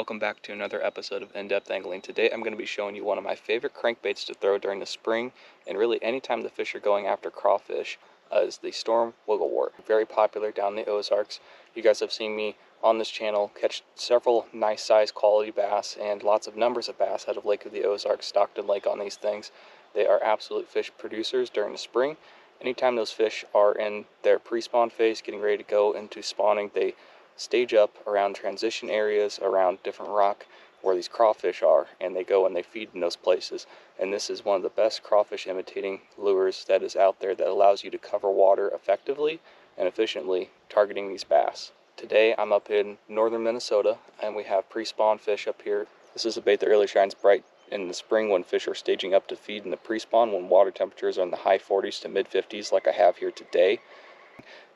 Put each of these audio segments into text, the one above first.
Welcome back to another episode of In-Depth Angling. Today I'm going to be showing you one of my favorite crankbaits to throw during the spring and really anytime the fish are going after crawfish is the Storm Wiggle Wart. Very popular down the Ozarks. You guys have seen me on this channel catch several nice size quality bass and lots of numbers of bass out of Lake of the Ozarks, Stockton Lake on these things. They are absolute fish producers during the spring. Anytime those fish are in their pre-spawn phase, getting ready to go into spawning, they stage up around transition areas, around different rock where these crawfish are, and they go and they feed in those places. And this is one of the best crawfish imitating lures that is out there that allows you to cover water effectively and efficiently targeting these bass. Today I'm up in northern Minnesota and we have pre-spawn fish up here. This is a bait that really shines bright in the spring when fish are staging up to feed in the pre-spawn, when water temperatures are in the high 40s to mid 50s like I have here today,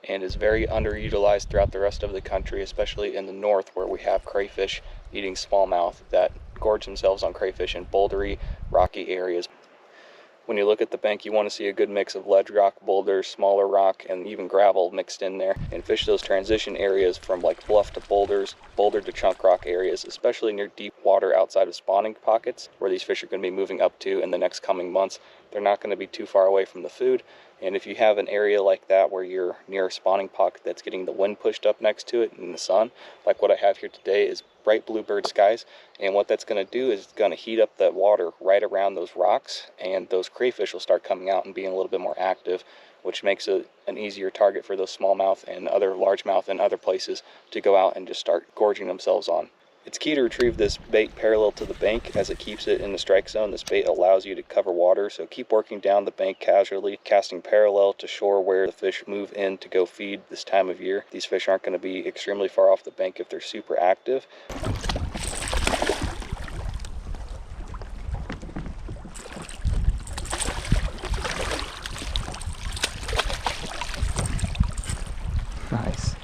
and is very underutilized throughout the rest of the country, especially in the north where we have crayfish eating smallmouth that gorge themselves on crayfish in bouldery, rocky areas. When you look at the bank, you want to see a good mix of ledge rock, boulders, smaller rock, and even gravel mixed in there, and fish those transition areas from like bluff to boulders, boulder to chunk rock areas, especially near deep water outside of spawning pockets where these fish are going to be moving up to in the next coming months. They're not going to be too far away from the food, and if you have an area like that where you're near a spawning pocket that's getting the wind pushed up next to it in the sun, like what I have here today is bright bluebird skies, and what that's going to do is it's going to heat up that water right around those rocks, and those crayfish will start coming out and being a little bit more active, which makes it an easier target for those smallmouth and other largemouth and other places to go out and just start gorging themselves on. It's key to retrieve this bait parallel to the bank as it keeps it in the strike zone. This bait allows you to cover water, so keep working down the bank casually, casting parallel to shore where the fish move in to go feed this time of year. These fish aren't going to be extremely far off the bank if they're super active. Nice.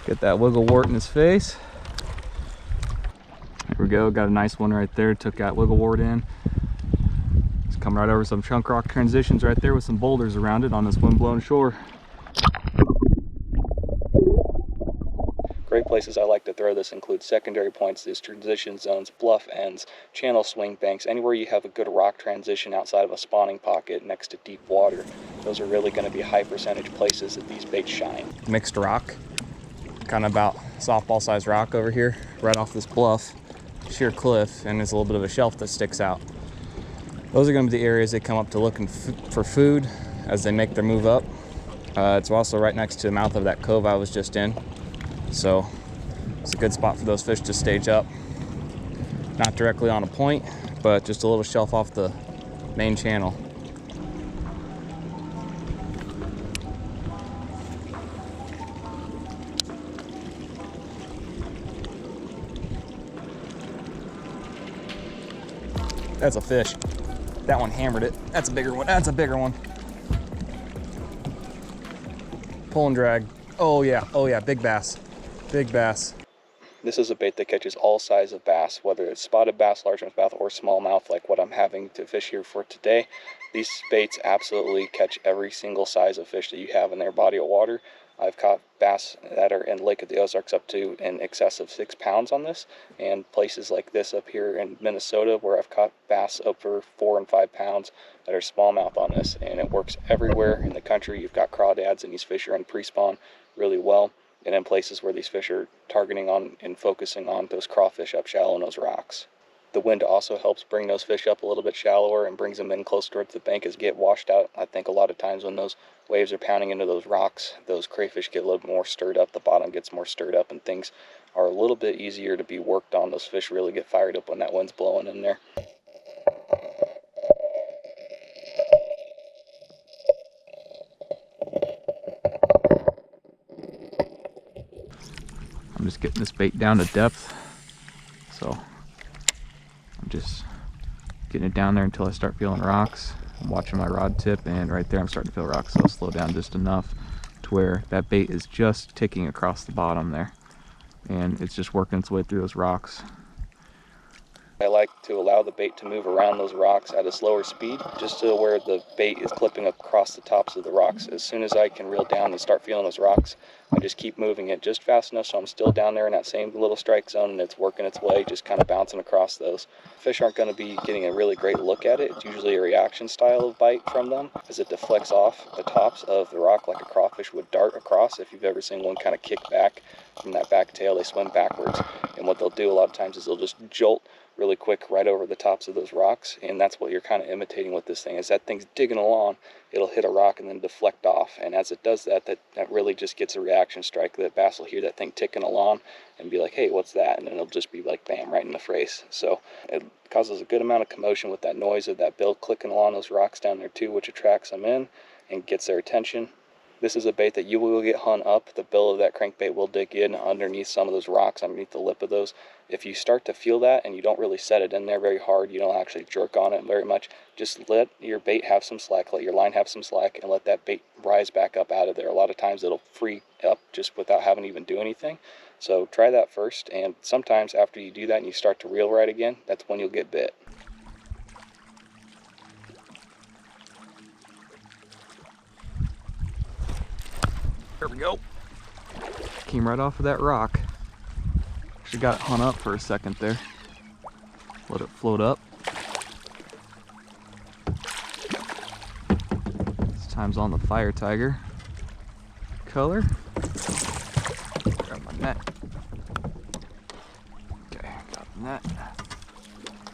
Get that wiggle wart in his face. There we go, got a nice one right there. Took that wiggle wart in. Just come right over some chunk rock transitions right there with some boulders around it on this windblown shore. Great places I like to throw this include secondary points, these transition zones, bluff ends, channel swing banks, anywhere you have a good rock transition outside of a spawning pocket next to deep water. Those are really going to be high percentage places that these baits shine. Mixed rock, kind of about softball sized rock over here, right off this bluff. Sheer cliff, and there's a little bit of a shelf that sticks out. Those are going to be the areas they come up to looking for food as they make their move up. It's also right next to the mouth of that cove I was just in, so it's a good spot for those fish to stage up. Not directly on a point, but just a little shelf off the main channel. That's a fish. That one hammered it. That's a bigger one. That's a bigger one. Pull and drag. Oh yeah, big bass. Big bass. This is a bait that catches all sizes of bass, whether it's spotted bass, largemouth bass, or smallmouth like what I'm having to fish here for today. These baits absolutely catch every single size of fish that you have in their body of water. I've caught bass that are in Lake of the Ozarks up to in excess of 6 pounds on this, and places like this up here in Minnesota where I've caught bass over 4 and 5 pounds that are smallmouth on this, and it works everywhere in the country. You've got crawdads and these fish are in pre-spawn really well, and in places where these fish are targeting on and focusing on those crawfish up shallow in those rocks. The wind also helps bring those fish up a little bit shallower and brings them in close towards the bank as get washed out. I think a lot of times when those waves are pounding into those rocks, those crayfish get a little bit more stirred up, the bottom gets more stirred up, and things are a little bit easier to be worked on. Those fish really get fired up when that wind's blowing in there. I'm just getting this bait down to depth, so I'm just getting it down there until I start feeling rocks. I'm watching my rod tip, and right there I'm starting to feel rocks, so I'll slow down just enough to where that bait is just ticking across the bottom there, and it's just working its way through those rocks. I like to allow the bait to move around those rocks at a slower speed, just to where the bait is clipping across the tops of the rocks. As soon as I can reel down and start feeling those rocks, I just keep moving it just fast enough so I'm still down there in that same little strike zone and it's working its way, just kind of bouncing across those. Fish aren't going to be getting a really great look at it. It's usually a reaction style of bite from them, as it deflects off the tops of the rock like a crawfish would dart across. If you've ever seen one kind of kick back from that back tail, they swim backwards. And what they'll do a lot of times is they'll just jolt really quick right over the tops of those rocks, and that's what you're kind of imitating with this thing. As that thing's digging along, it'll hit a rock and then deflect off, and as it does that, that really just gets a reaction strike. That bass will hear that thing ticking along and be like, hey, what's that? And then it'll just be like, bam, right in the face. So it causes a good amount of commotion with that noise of that bill clicking along those rocks down there too, which attracts them in and gets their attention. This is a bait that you will get hung up. The bill of that crankbait will dig in underneath some of those rocks, underneath the lip of those. If you start to feel that and you don't really set it in there very hard, you don't actually jerk on it very much, just let your bait have some slack, let your line have some slack, and let that bait rise back up out of there. A lot of times it'll free up just without having to even do anything. So try that first, and sometimes after you do that and you start to reel right again, that's when you'll get bit. There we go. Came right off of that rock. Actually got it hung up for a second there. Let it float up. This time's on the Fire Tiger color. Grab my net. Okay, got the net.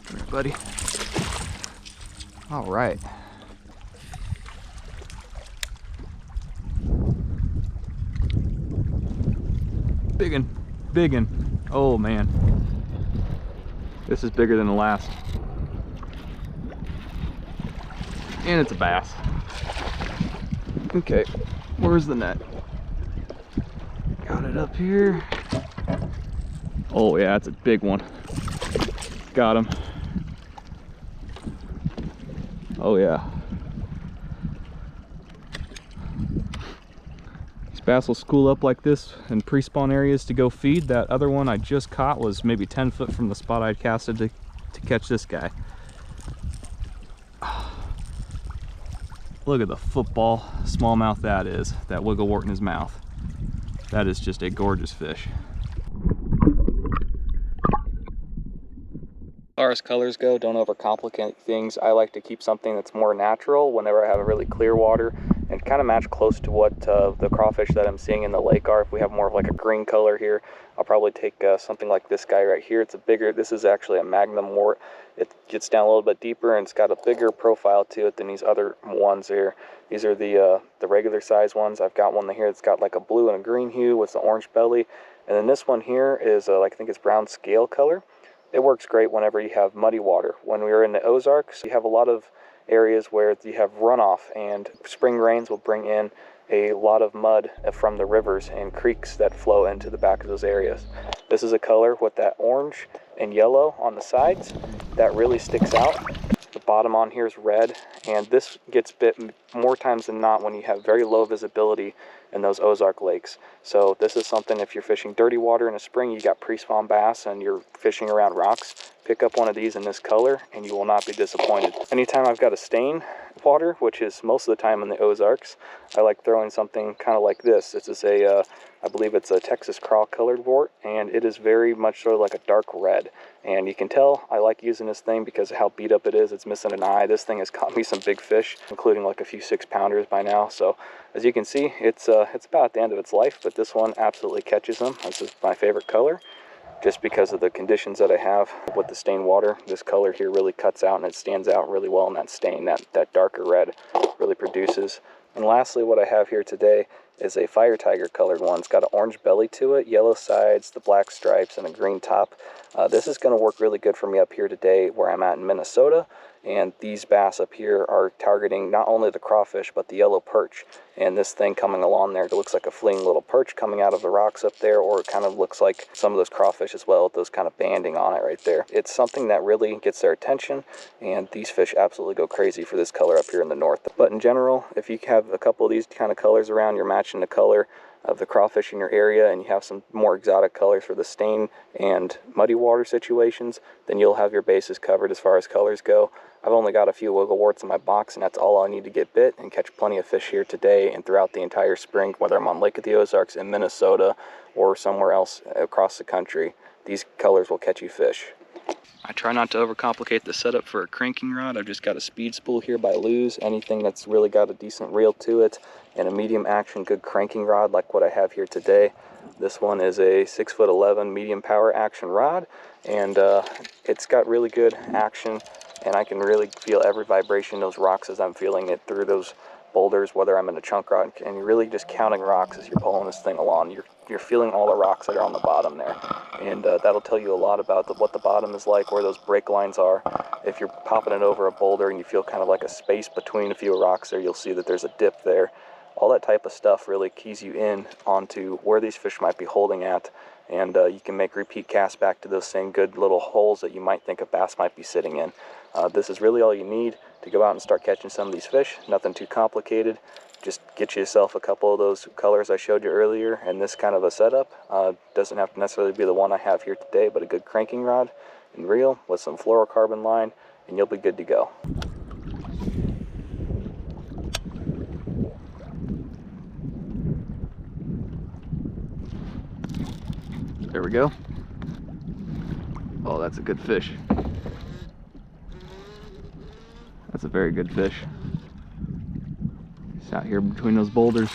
Come here, buddy. All right. Biggin. Oh man, this is bigger than the last, and it's a bass. Okay, where's the net? Got it up here. Oh yeah, it's a big one. Got him. Oh yeah. Bass will school up like this in pre-spawn areas to go feed. That other one I just caught was maybe 10 foot from the spot I'd casted to catch this guy. Look at the football smallmouth that is, that wiggle wart in his mouth. That is just a gorgeous fish. As far as colors go, don't overcomplicate things. I like to keep something that's more natural whenever I have a really clear water, and kind of match close to what the crawfish that I'm seeing in the lake are. If we have more of like a green color here, I'll probably take something like this guy right here. It's a bigger, this is actually a magnum wart. It gets down a little bit deeper and it's got a bigger profile to it than these other ones here. These are the regular size ones. I've got one here that's got like a blue and a green hue with the orange belly. And then this one here is like, I think it's brown scale color. It works great whenever you have muddy water. When we were in the Ozarks, you have a lot of areas where you have runoff, and spring rains will bring in a lot of mud from the rivers and creeks that flow into the back of those areas. This is a color with that orange and yellow on the sides that really sticks out. The bottom on here is red, and this gets bit more times than not when you have very low visibility in those Ozark lakes. So this is something, if you're fishing dirty water in a spring, you got pre-spawn bass and you're fishing around rocks, pick up one of these in this color and you will not be disappointed. Anytime I've got a stain water, which is most of the time in the Ozarks, I like throwing something kind of like this. This is a I believe it's a Texas craw colored wart, and it is very much sort of like a dark red. And you can tell I like using this thing because of how beat up it is. It's missing an eye. This thing has caught me some big fish, including like a few 6-pounders by now. So as you can see, it's about at the end of its life, but this one absolutely catches them. This is my favorite color, just because of the conditions that I have with the stained water. This color here really cuts out and it stands out really well in that stain. That darker red really produces. And lastly, what I have here today is a Fire Tiger colored one. It's got an orange belly to it, yellow sides, the black stripes, and a green top. This is going to work really good for me up here today where I'm at in Minnesota. And these bass up here are targeting not only the crawfish, but the yellow perch. And this thing coming along there, it looks like a fleeing little perch coming out of the rocks up there, or it kind of looks like some of those crawfish as well, with those kind of banding on it right there. It's something that really gets their attention, and these fish absolutely go crazy for this color up here in the north. But in general, if you have a couple of these kind of colors around, you're matching the color of the crawfish in your area and you have some more exotic colors for the stain and muddy water situations, then you'll have your bases covered as far as colors go. I've only got a few wiggle warts in my box, and that's all I need to get bit and catch plenty of fish here today and throughout the entire spring, whether I'm on Lake of the Ozarks in Minnesota or somewhere else across the country. These colors will catch you fish. I try not to overcomplicate the setup for a cranking rod. I've just got a speed spool here by Lew's, anything that's really got a decent reel to it, and a medium action good cranking rod like what I have here today. This one is a 6'11" medium power action rod, and it's got really good action, and I can really feel every vibration in those rocks as I'm feeling it through those boulders, whether I'm in a chunk rock, and you're really just counting rocks as you're pulling this thing along. You're feeling all the rocks that are on the bottom there, and that'll tell you a lot about what the bottom is like, where those break lines are. If you're popping it over a boulder and you feel kind of like a space between a few rocks there, you'll see that there's a dip there. All that type of stuff really keys you in onto where these fish might be holding at, and you can make repeat casts back to those same good little holes that you might think a bass might be sitting in. This is really all you need to go out and start catching some of these fish. Nothing too complicated. Just get yourself a couple of those colors I showed you earlier, and this kind of a setup. Doesn't have to necessarily be the one I have here today, but a good cranking rod and reel with some fluorocarbon line, and you'll be good to go. There we go. Oh, that's a good fish. That's a very good fish. It's out here between those boulders.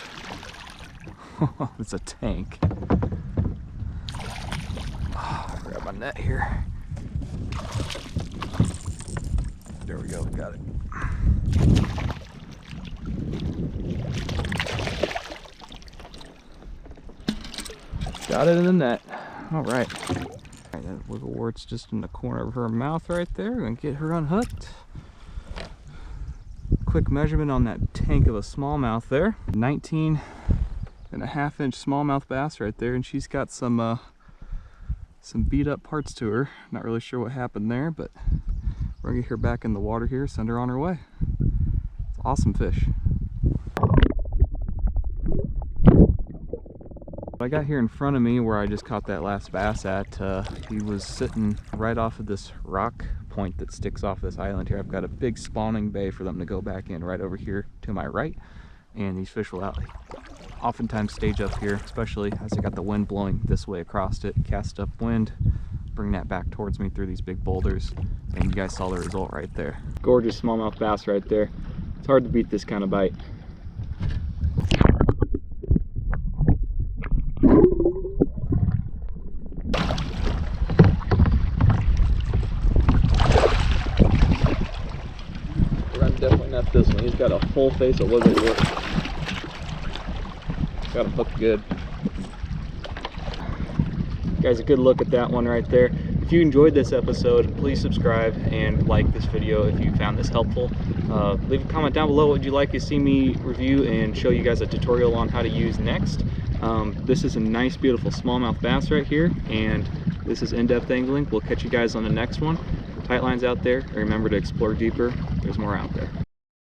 It's a tank. Oh, grab my net here. There we go, got it. Got it in the net. All right. That wiggle wart's just in the corner of her mouth right there. We're gonna get her unhooked. Quick measurement on that tank of a smallmouth there. 19.5-inch smallmouth bass right there, and she's got some beat up parts to her. Not really sure what happened there, but we're gonna get her back in the water here, send her on her way. It's awesome fish. I got here in front of me where I just caught that last bass at. He was sitting right off of this rock point that sticks off this island here. I've got a big spawning bay for them to go back in right over here to my right, and these fish will oftentimes stage up here, especially as I got the wind blowing this way across it. Cast up wind, bring that back towards me through these big boulders, and you guys saw the result right there. Gorgeous smallmouth bass right there. It's hard to beat this kind of bite. Definitely not this one. He's got a full face of wiggle wart. Got him hooked good. Guys, a good look at that one right there. If you enjoyed this episode, please subscribe and like this video if you found this helpful. Leave a comment down below what would you like to see me review and show you guys a tutorial on how to use next. This is a nice, beautiful smallmouth bass right here, and this is in-depth angling. We'll catch you guys on the next one. Tight lines out there, and remember to explore deeper. There's more out there.